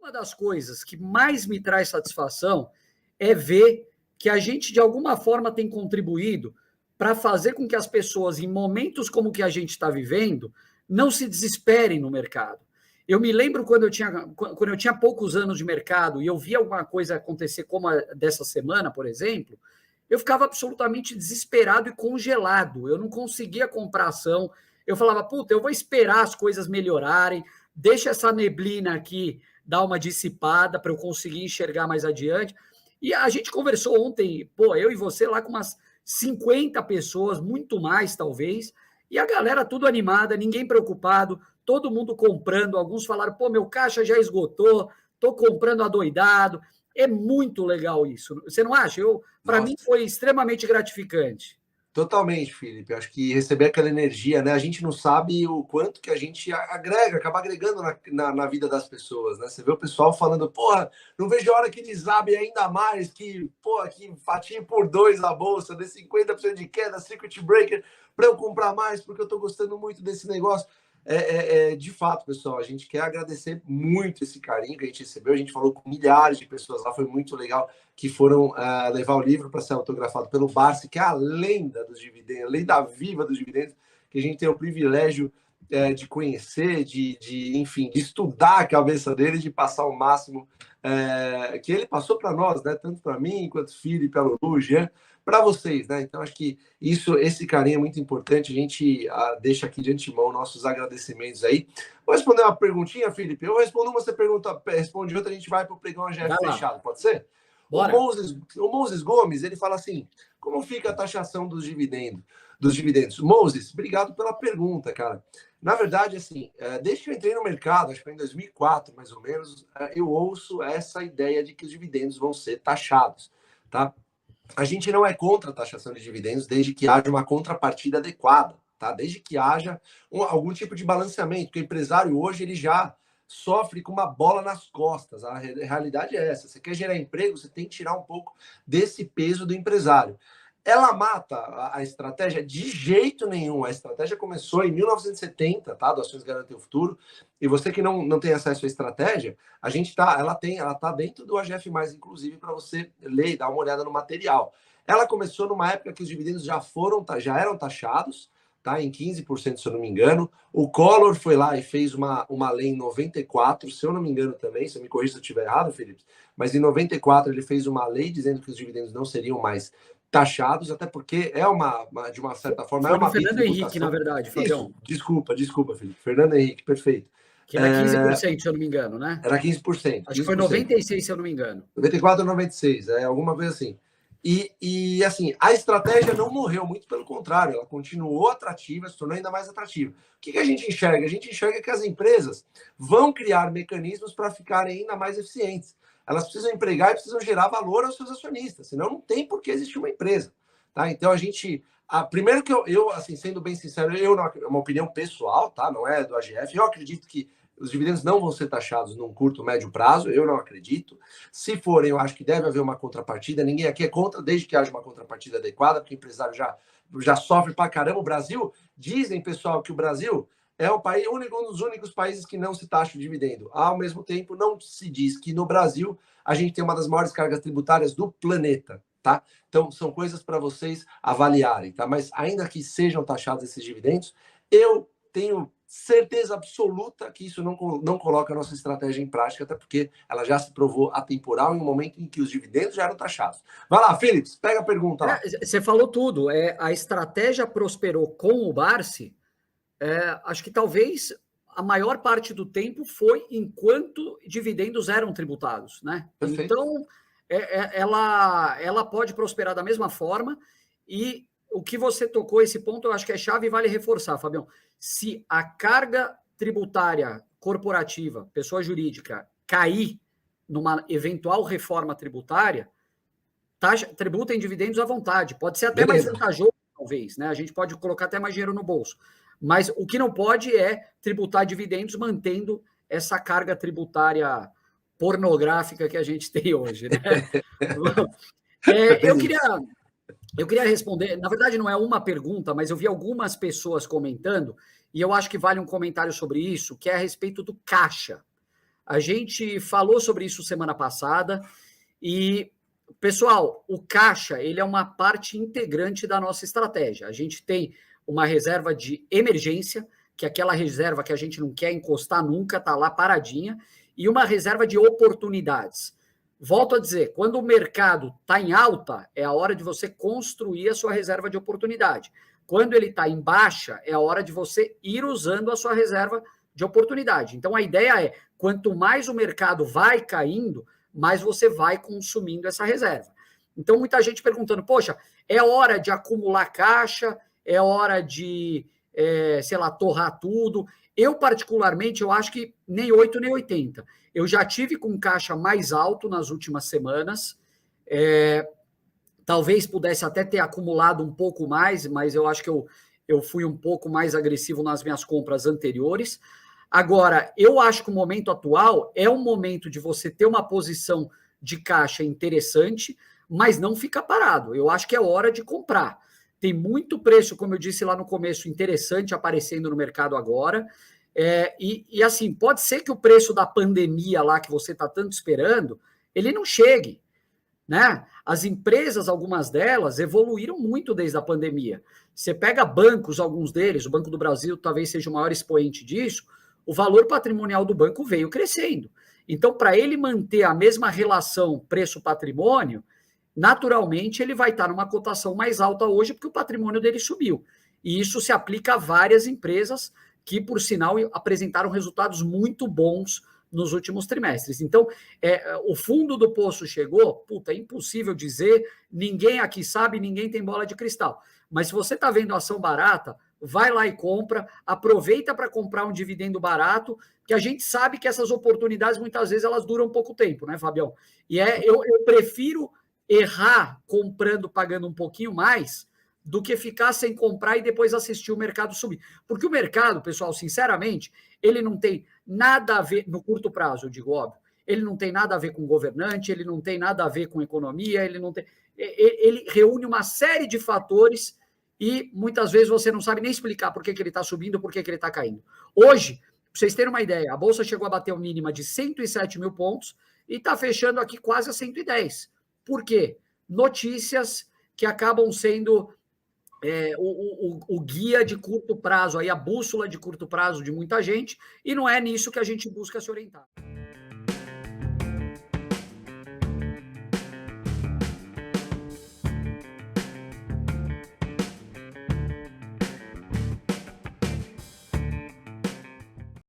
uma das coisas que mais me traz satisfação é ver que a gente, de alguma forma, tem contribuído para fazer com que as pessoas, em momentos como o que a gente está vivendo, não se desesperem no mercado. Eu me lembro quando eu tinha poucos anos de mercado e eu via alguma coisa acontecer como a dessa semana, por exemplo, eu ficava absolutamente desesperado e congelado. Eu não conseguia comprar ação. Eu falava, puta, eu vou esperar as coisas melhorarem, deixa essa neblina aqui dar uma dissipada para eu conseguir enxergar mais adiante. E a gente conversou ontem, pô, eu e você lá com umas 50 pessoas, muito mais talvez, e a galera tudo animada, ninguém preocupado, todo mundo comprando. Alguns falaram, pô, meu caixa já esgotou, tô comprando adoidado. É muito legal isso. Você não acha? Para mim foi extremamente gratificante. Totalmente, Felipe. Acho que receber aquela energia, né? A gente não sabe o quanto que a gente agrega, acaba agregando na vida das pessoas, né? Você vê o pessoal falando, porra, não vejo a hora que desabe ainda mais, que, porra, que fatia por 2 a bolsa, dê 50% de queda, circuit breaker, para eu comprar mais, porque eu tô gostando muito desse negócio. De fato, pessoal, a gente quer agradecer muito esse carinho que a gente recebeu. A gente falou com milhares de pessoas lá, foi muito legal, que foram levar o livro para ser autografado pelo Barsi, que é a lenda dos dividendos, a lenda viva dos dividendos, que a gente tem o privilégio de conhecer, enfim, de estudar a cabeça dele, de passar o máximo que ele passou para nós, né? Tanto para mim, quanto Felipe, pelo Lu, Jean, para vocês, né? Então, acho que esse carinho é muito importante. A gente deixa aqui de antemão nossos agradecimentos aí. Vou responder uma perguntinha, Felipe. Eu respondo uma, você responde outra, a gente vai para o pregão AGF fechado, pode ser? Bora. O Moses Gomes, ele fala assim, como fica a taxação dos dividendos? Moses, obrigado pela pergunta, cara. Na verdade, assim, desde que eu entrei no mercado, acho que foi em 2004, mais ou menos, eu ouço essa ideia de que os dividendos vão ser taxados, tá? A gente não é contra a taxação de dividendos desde que haja uma contrapartida adequada, tá? Desde que haja algum tipo de balanceamento, porque o empresário hoje ele já sofre com uma bola nas costas. A realidade é essa. Você quer gerar emprego, você tem que tirar um pouco desse peso do empresário. Ela mata a estratégia? De jeito nenhum. A estratégia começou em 1970, tá? Do Ações Garantem o Futuro. E você que não tem acesso à estratégia, ela tá dentro do AGF+, inclusive, para você ler e dar uma olhada no material. Ela começou numa época que os dividendos já eram taxados, tá? Em 15%, se eu não me engano. O Collor foi lá e fez uma lei em 94, se eu não me engano também, se eu me corrija se eu estiver errado, Felipe, mas em 94 ele fez uma lei dizendo que os dividendos não seriam mais taxados, até porque de uma certa forma, foi é uma no Fernando Henrique, na verdade, Fabião. Isso, desculpa, Felipe. Fernando Henrique, perfeito. Que era 15%, se eu não me engano, né? Era 15%. Acho que foi 96%, se eu não me engano. 94 ou 96, alguma coisa assim. E assim, a estratégia não morreu, muito pelo contrário, ela continuou atrativa, se tornou ainda mais atrativa. O que a gente enxerga? A gente enxerga que as empresas vão criar mecanismos para ficarem ainda mais eficientes. Elas precisam empregar e precisam gerar valor aos seus acionistas, senão não tem por que existir uma empresa. Tá? Então, primeiro que eu, assim, sendo bem sincero, é uma opinião pessoal, tá? Não é do AGF, eu acredito que os dividendos não vão ser taxados num curto, médio prazo, eu não acredito. Se forem, eu acho que deve haver uma contrapartida. Ninguém aqui é contra, desde que haja uma contrapartida adequada, porque o empresário já sofre pra caramba. O Brasil, dizem, pessoal, que o Brasil é um dos únicos países que não se taxa o dividendo. Ao mesmo tempo, não se diz que no Brasil a gente tem uma das maiores cargas tributárias do planeta, tá? Então, são coisas para vocês avaliarem, tá? Mas ainda que sejam taxados esses dividendos, eu tenho certeza absoluta que isso não coloca a nossa estratégia em prática, até porque ela já se provou atemporal em um momento em que os dividendos já eram taxados. Vai lá, Philips, pega a pergunta lá. Você falou tudo. A estratégia prosperou com o Barsi. Acho que talvez a maior parte do tempo foi enquanto dividendos eram tributados, né? Perfeito. Então, ela pode prosperar da mesma forma. E o que você tocou, esse ponto, eu acho que é chave e vale reforçar, Fabião. Se a carga tributária corporativa, pessoa jurídica, cair numa eventual reforma tributária, tributa em dividendos à vontade. Pode ser até mais vantajoso, talvez, né? A gente pode colocar até mais dinheiro no bolso. Mas o que não pode é tributar dividendos mantendo essa carga tributária pornográfica que a gente tem hoje, né? Eu queria responder, na verdade não é uma pergunta, mas eu vi algumas pessoas comentando, e eu acho que vale um comentário sobre isso, que é a respeito do caixa. A gente falou sobre isso semana passada e, pessoal, o caixa ele é uma parte integrante da nossa estratégia. A gente tem uma reserva de emergência, que é aquela reserva que a gente não quer encostar nunca, está lá paradinha, e uma reserva de oportunidades. Volto a dizer, quando o mercado está em alta, é a hora de você construir a sua reserva de oportunidade. Quando ele está em baixa, é a hora de você ir usando a sua reserva de oportunidade. Então, a ideia é, quanto mais o mercado vai caindo, mais você vai consumindo essa reserva. Então, muita gente perguntando, poxa, é hora de acumular caixa? É hora de, sei lá, torrar tudo? Eu, particularmente, eu acho que nem 8 nem 80. Eu já tive com caixa mais alto nas últimas semanas, talvez pudesse até ter acumulado um pouco mais, mas eu acho que eu fui um pouco mais agressivo nas minhas compras anteriores. Agora, eu acho que o momento atual é um momento de você ter uma posição de caixa interessante, mas não ficar parado. Eu acho que é hora de comprar. Tem muito preço, como eu disse lá no começo, interessante aparecendo no mercado agora. E assim, pode ser que o preço da pandemia lá que você está tanto esperando, ele não chegue, né? As empresas, algumas delas, evoluíram muito desde a pandemia. Você pega bancos, alguns deles, o Banco do Brasil talvez seja o maior expoente disso, o valor patrimonial do banco veio crescendo. Então, para ele manter a mesma relação preço-patrimônio, naturalmente ele vai estar numa cotação mais alta hoje, porque o patrimônio dele subiu. E isso se aplica a várias empresas que, por sinal, apresentaram resultados muito bons nos últimos trimestres. Então, o fundo do poço chegou, puta, é impossível dizer, ninguém aqui sabe, ninguém tem bola de cristal. Mas se você está vendo ação barata, vai lá e compra, aproveita para comprar um dividendo barato, que a gente sabe que essas oportunidades, muitas vezes, elas duram pouco tempo, né, Fabião? E eu prefiro errar comprando, pagando um pouquinho mais, do que ficar sem comprar e depois assistir o mercado subir. Porque o mercado, pessoal, sinceramente, ele não tem nada a ver, no curto prazo, eu digo, óbvio, ele não tem nada a ver com governante, ele não tem nada a ver com economia, ele reúne uma série de fatores e muitas vezes você não sabe nem explicar por que ele está subindo, por que ele está caindo. Hoje, para vocês terem uma ideia, a Bolsa chegou a bater uma mínima de 107 mil pontos e está fechando aqui quase a 110. Por quê? Notícias que acabam sendo o guia de curto prazo, aí a bússola de curto prazo de muita gente, e não é nisso que a gente busca se orientar.